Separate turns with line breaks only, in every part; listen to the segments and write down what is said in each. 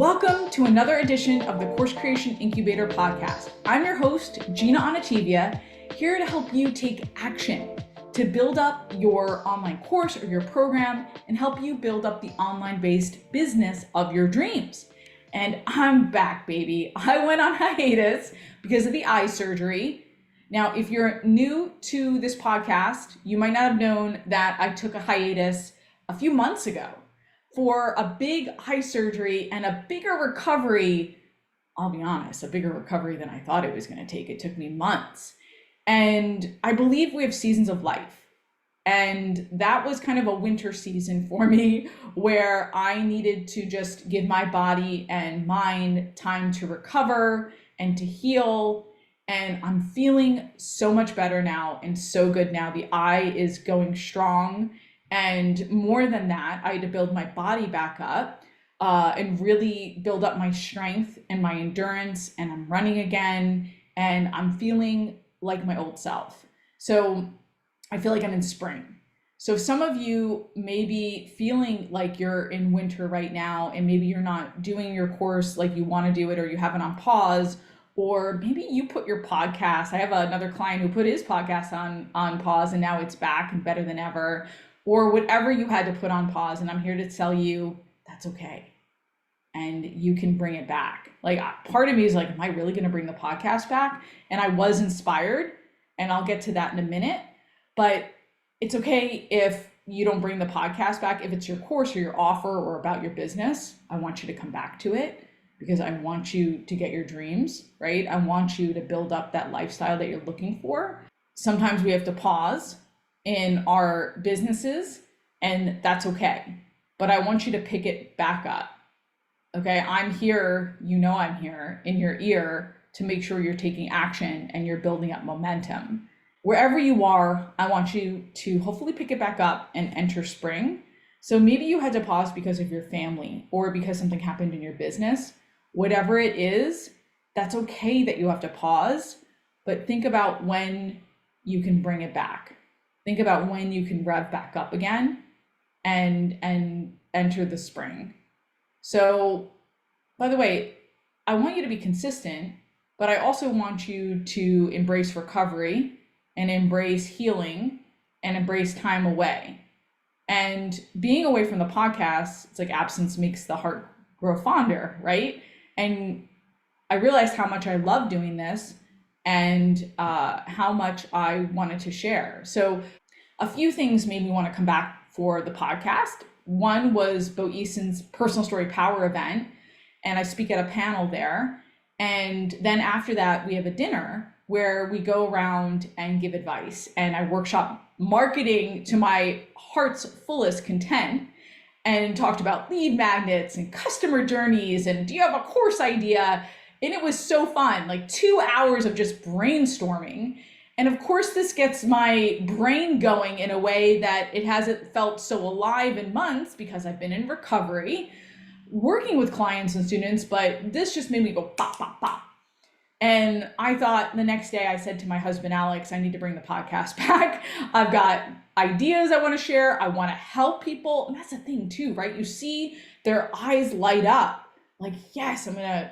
Welcome to another edition of the Course Creation Incubator Podcast. I'm your host, Gina Anativia, here to help you take action to build up your online course or your program and help you build up the online-based business of your dreams. And I'm back, baby. I went on hiatus because of the eye surgery. Now, if you're new to this podcast, you might not have known that I took a hiatus a few months ago for a big eye surgery and a bigger recovery. I'll be honest, a bigger recovery than I thought it was going to take. It took me months. And I believe we have seasons of life. And that was kind of a winter season for me where I needed to just give my body and mind time to recover and to heal. And I'm feeling so much better now and so good now. The eye is going strong. And more than that, I had to build my body back up and really build up my strength and my endurance. And I'm running again and I'm feeling like my old self. So I feel like I'm in spring. So some of you may be feeling like you're in winter right now, and maybe you're not doing your course like you want to do it, or you have it on pause, or maybe you put your podcast. I have another client who put his podcast on pause and now it's back and better than ever. Or whatever you had to put on pause. And I'm here to tell you that's okay. And you can bring it back. Like, part of me is like, am I really going to bring the podcast back? And I was inspired, and I'll get to that in a minute. But it's okay if you don't bring the podcast back. If it's your course or your offer or about your business, I want you to come back to it because I want you to get your dreams, right? I want you to build up that lifestyle that you're looking for. Sometimes we have to pause in our businesses, and that's okay. But I want you to pick it back up. Okay, I'm here, you know I'm here in your ear to make sure you're taking action and you're building up momentum. Wherever you are, I want you to hopefully pick it back up and enter spring. So maybe you had to pause because of your family or because something happened in your business. Whatever it is, that's okay that you have to pause, but think about when you can bring it back. Think about when you can rev back up again and enter the spring. So, by the way, I want you to be consistent, but I also want you to embrace recovery and embrace healing and embrace time away. And being away from the podcast, it's like absence makes the heart grow fonder, right? And I realized how much I love doing this and how much I wanted to share. So a few things made me want to come back for the podcast. One was Bo Eason's Personal Story Power event, and I speak at a panel there. And then after that, we have a dinner where we go around and give advice. And I workshop marketing to my heart's fullest content and talked about lead magnets and customer journeys. And do you have a course idea? And it was so fun, like 2 hours of just brainstorming. And of course, this gets my brain going in a way that it hasn't felt so alive in months because I've been in recovery, working with clients and students, but this just made me go pop, pop, pop. And I thought the next day I said to my husband, Alex, I need to bring the podcast back. I've got ideas I want to share. I want to help people. And that's the thing too, right? You see their eyes light up like, yes, I'm going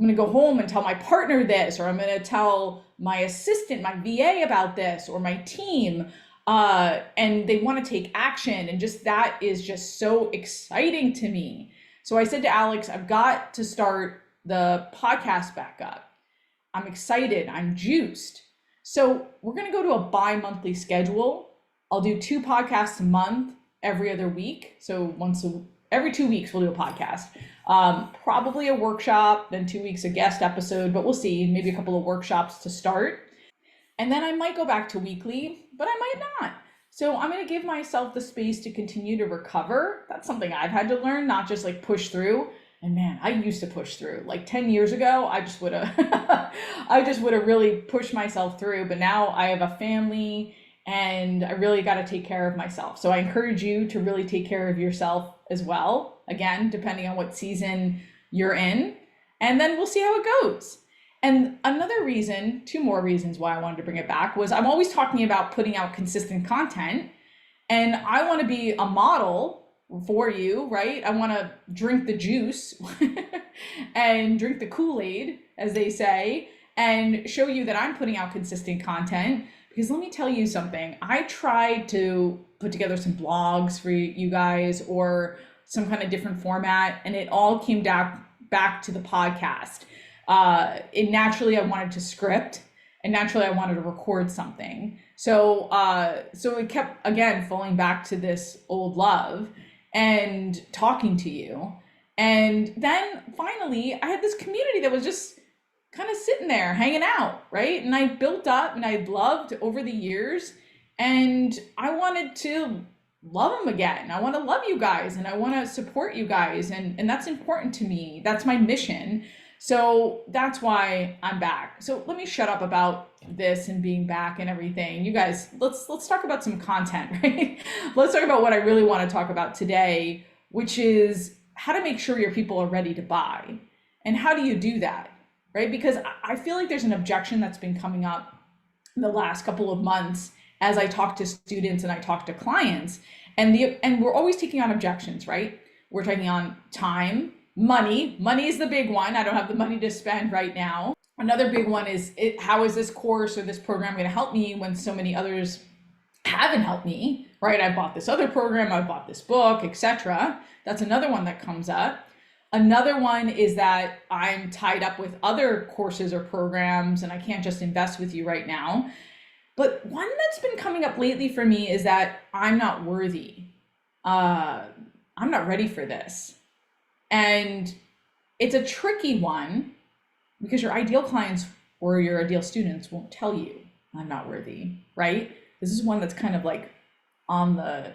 to go home and tell my partner this, or I'm going to tell my assistant, my VA about this, or my team. And they want to take action. And just that is just so exciting to me. So I said to Alex, I've got to start the podcast back up. I'm excited. I'm juiced. So we're going to go to a bi-monthly schedule. I'll do 2 podcasts a month every other week. So every 2 weeks, we'll do a podcast. Probably a workshop, then 2 weeks a guest episode, but we'll see, maybe a couple of workshops to start. And then I might go back to weekly, but I might not. So I'm going to give myself the space to continue to recover. That's something I've had to learn, not just like push through. And man, I used to push through. Like 10 years ago, I just would have really pushed myself through. But now I have a family and I really got to take care of myself. So I encourage you to really take care of yourself as well. Again, depending on what season you're in. And then we'll see how it goes. And another reason, 2 more reasons why I wanted to bring it back was I'm always talking about putting out consistent content. And I want to be a model for you, right? I want to drink the juice and drink the Kool-Aid, as they say, and show you that I'm putting out consistent content. Because let me tell you something, I tried to put together some blogs for you guys or some kind of different format, and it all came back to the podcast. And naturally I wanted to script, and naturally I wanted to record something. So it kept, again, falling back to this old love and talking to you. And then finally I had this community that was just kind of sitting there hanging out, right? And I built up and I loved over the years, and I wanted to love them again. I want to love you guys, and I want to support you guys. And that's important to me. That's my mission. So that's why I'm back. So let me shut up about this and being back and everything. You guys, let's talk about some content, right? Let's talk about what I really want to talk about today, which is how to make sure your people are ready to buy. And how do you do that, right? Because I feel like there's an objection that's been coming up in the last couple of months as I talk to students and I talk to clients, and we're always taking on objections, right? We're taking on time, money. Money is the big one. I don't have the money to spend right now. Another big one is how is this course or this program going to help me when so many others haven't helped me, right? I bought this other program, I bought this book, etc. That's another one that comes up. Another one is that I'm tied up with other courses or programs and I can't just invest with you right now. But one that's been coming up lately for me is that I'm not worthy. I'm not ready for this. And it's a tricky one because your ideal clients or your ideal students won't tell you I'm not worthy, right? This is one that's kind of like on the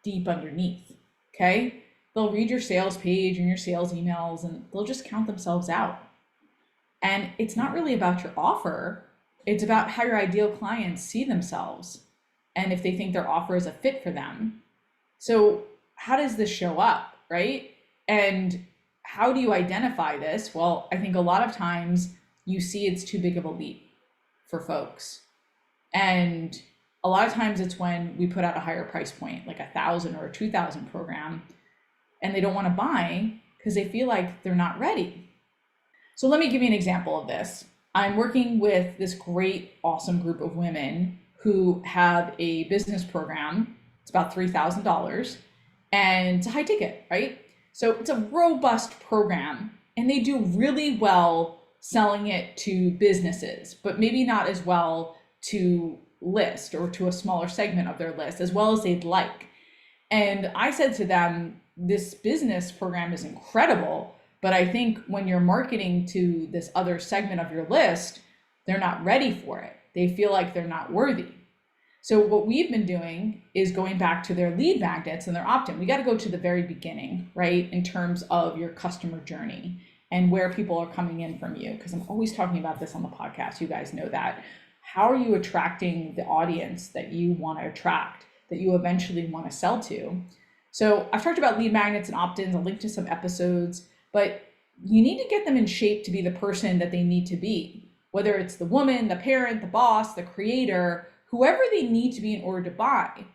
deep underneath, okay? They'll read your sales page and your sales emails and they'll just count themselves out. And it's not really about your offer. It's about how your ideal clients see themselves and if they think their offer is a fit for them. So how does this show up, right? And how do you identify this? Well, I think a lot of times you see it's too big of a leap for folks. And a lot of times it's when we put out a higher price point, like 1,000 or a 2,000 program, and they don't want to buy because they feel like they're not ready. So let me give you an example of this. I'm working with this great, awesome group of women who have a business program. It's about $3,000 and it's a high ticket, right? So it's a robust program and they do really well selling it to businesses, but maybe not as well to list or to a smaller segment of their list as well as they'd like. And I said to them, this business program is incredible, but I think when you're marketing to this other segment of your list, they're not ready for it. They feel like they're not worthy. So what we've been doing is going back to their lead magnets and their opt-in. We got to go to the very beginning, right? In terms of your customer journey and where people are coming in from you. Because I'm always talking about this on the podcast. You guys know that. How are you attracting the audience that you want to attract, that you eventually want to sell to? So I've talked about lead magnets and opt-ins. I'll link to some episodes, but you need to get them in shape to be the person that they need to be, whether it's the woman, the parent, the boss, the creator, whoever they need to be in order to buy.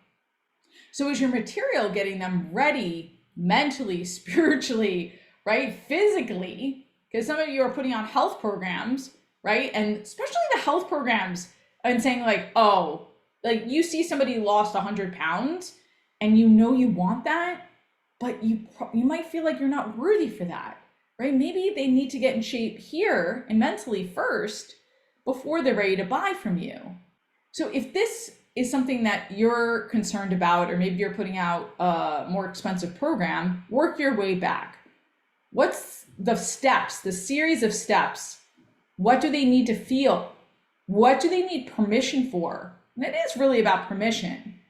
So is your material getting them ready mentally, spiritually, right? Physically, because some of you are putting on health programs, right? And especially the health programs and saying like, oh, like you see somebody lost 100 pounds and you know you want that, but you might feel like you're not worthy for that, right? Maybe they need to get in shape here and mentally first before they're ready to buy from you. So if this is something that you're concerned about, or maybe you're putting out a more expensive program, work your way back. What's the steps, the series of steps? What do they need to feel? What do they need permission for? And it is really about permission.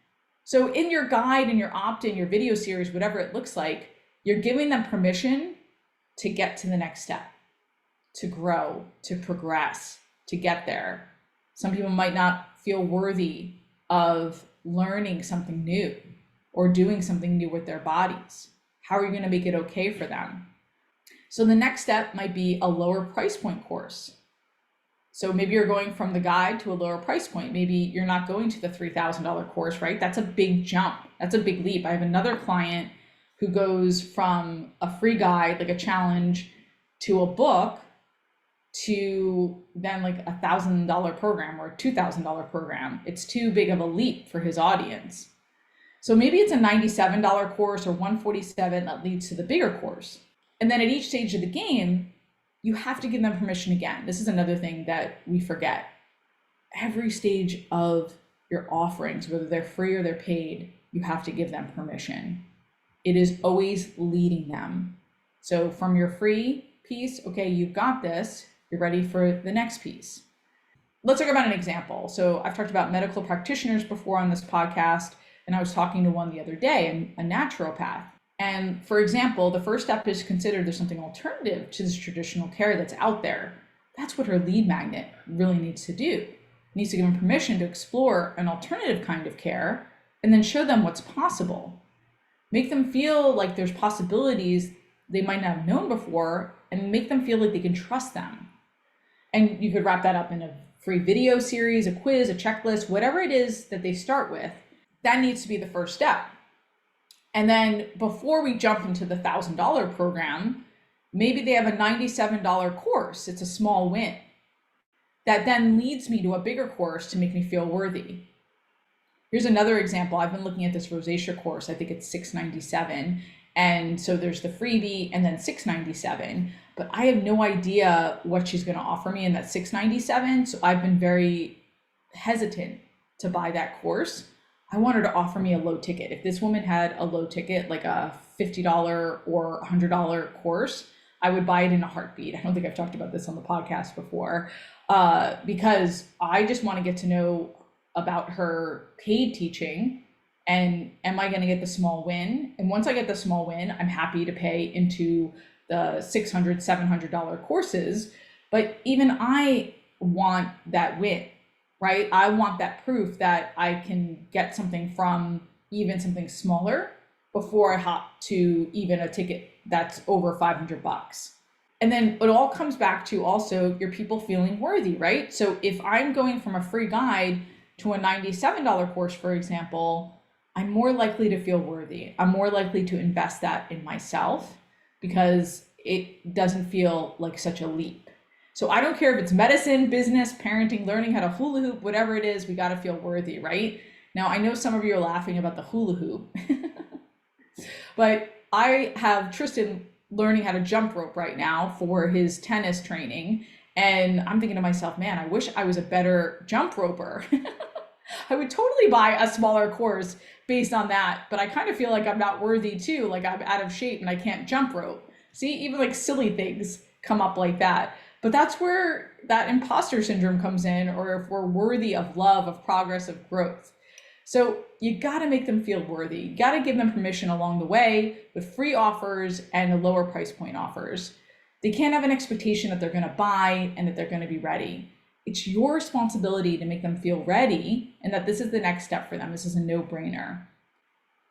So in your guide, in your opt-in, your video series, whatever it looks like, you're giving them permission to get to the next step, to grow, to progress, to get there. Some people might not feel worthy of learning something new or doing something new with their bodies. How are you going to make it okay for them? So the next step might be a lower price point course. So maybe you're going from the guide to a lower price point. Maybe you're not going to the $3,000 course, right? That's a big jump. That's a big leap. I have another client who goes from a free guide, like a challenge, to a book to then like $1,000 program or a $2,000 program. It's too big of a leap for his audience. So maybe it's a $97 course or $147 that leads to the bigger course. And then at each stage of the game, you have to give them permission again. This is another thing that we forget. Every stage of your offerings, whether they're free or they're paid, you have to give them permission. It is always leading them. So from your free piece, okay, you've got this, you're ready for the next piece. Let's talk about an example. So I've talked about medical practitioners before on this podcast, and I was talking to one the other day, a naturopath. And for example, the first step is to consider there's something alternative to this traditional care that's out there. That's what her lead magnet really needs to do. It needs to give them permission to explore an alternative kind of care and then show them what's possible. Make them feel like there's possibilities they might not have known before, and make them feel like they can trust them. And you could wrap that up in a free video series, a quiz, a checklist, whatever it is that they start with. That needs to be the first step. And then before we jump into the $1,000 program, maybe they have a $97 course. It's a small win. That then leads me to a bigger course to make me feel worthy. Here's another example. I've been looking at this rosacea course. I think it's $697. And so there's the freebie and then $697. But I have no idea what she's going to offer me in that $697. So I've been very hesitant to buy that course. I want her to offer me a low ticket. If this woman had a low ticket, like a $50 or $100 course, I would buy it in a heartbeat. I don't think I've talked about this on the podcast before, because I just want to get to know about her paid teaching, and am I going to get the small win? And once I get the small win, I'm happy to pay into the $600, $700 courses. But even I want that win, right? I want that proof that I can get something from even something smaller before I hop to even a ticket that's over $500. And then it all comes back to also your people feeling worthy, right? So if I'm going from a free guide to a $97 course, for example, I'm more likely to feel worthy. I'm more likely to invest that in myself because it doesn't feel like such a leap. So I don't care if it's medicine, business, parenting, learning how to hula hoop, whatever it is, we got to feel worthy, right? Now, I know some of you are laughing about the hula hoop, but I have Tristan learning how to jump rope right now for his tennis training. And I'm thinking to myself, man, I wish I was a better jump roper. I would totally buy a smaller course based on that, but I kind of feel like I'm not worthy too, like I'm out of shape and I can't jump rope. See, even like silly things come up like that. But that's where that imposter syndrome comes in, or if we're worthy of love, of progress, of growth. So you got to make them feel worthy. You got to give them permission along the way with free offers and lower price point offers. They can't have an expectation that they're going to buy and that they're going to be ready. It's your responsibility to make them feel ready and that this is the next step for them. This is a no-brainer.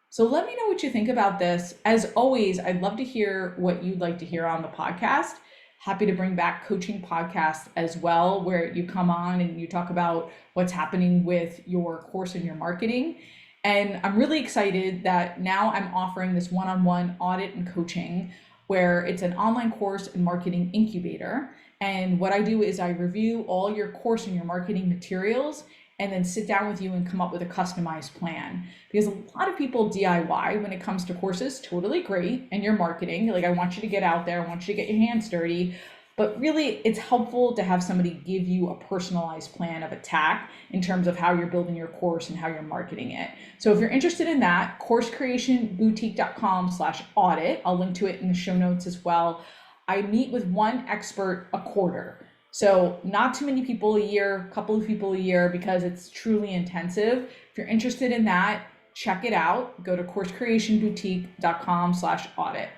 So let me know what you think about this. As always, I'd love to hear what you'd like to hear on the podcast. Happy to bring back coaching podcasts as well, where you come on and you talk about what's happening with your course and your marketing. And I'm really excited that now I'm offering this one-on-one audit and coaching, where it's an online course and marketing incubator. And what I do is I review all your course and your marketing materials and then sit down with you and come up with a customized plan. Because a lot of people DIY when it comes to courses, totally great, and your marketing. Like, I want you to get out there, I want you to get your hands dirty. But really, it's helpful to have somebody give you a personalized plan of attack in terms of how you're building your course and how you're marketing it. So if you're interested in that, coursecreationboutique.com/audit. I'll link to it in the show notes as well. I meet with one expert a quarter. So not too many people a year, a couple of people a year, because it's truly intensive. If you're interested in that, check it out. Go to coursecreationboutique.com/audit.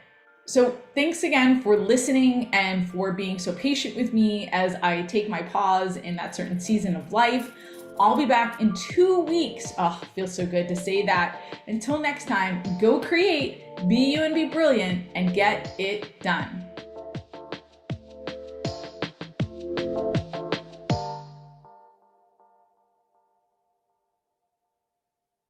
So thanks again for listening and for being so patient with me as I take my pause in that certain season of life. I'll be back in 2 weeks. Oh, feels so good to say that. Until next time, go create, be you and be brilliant, and get it done.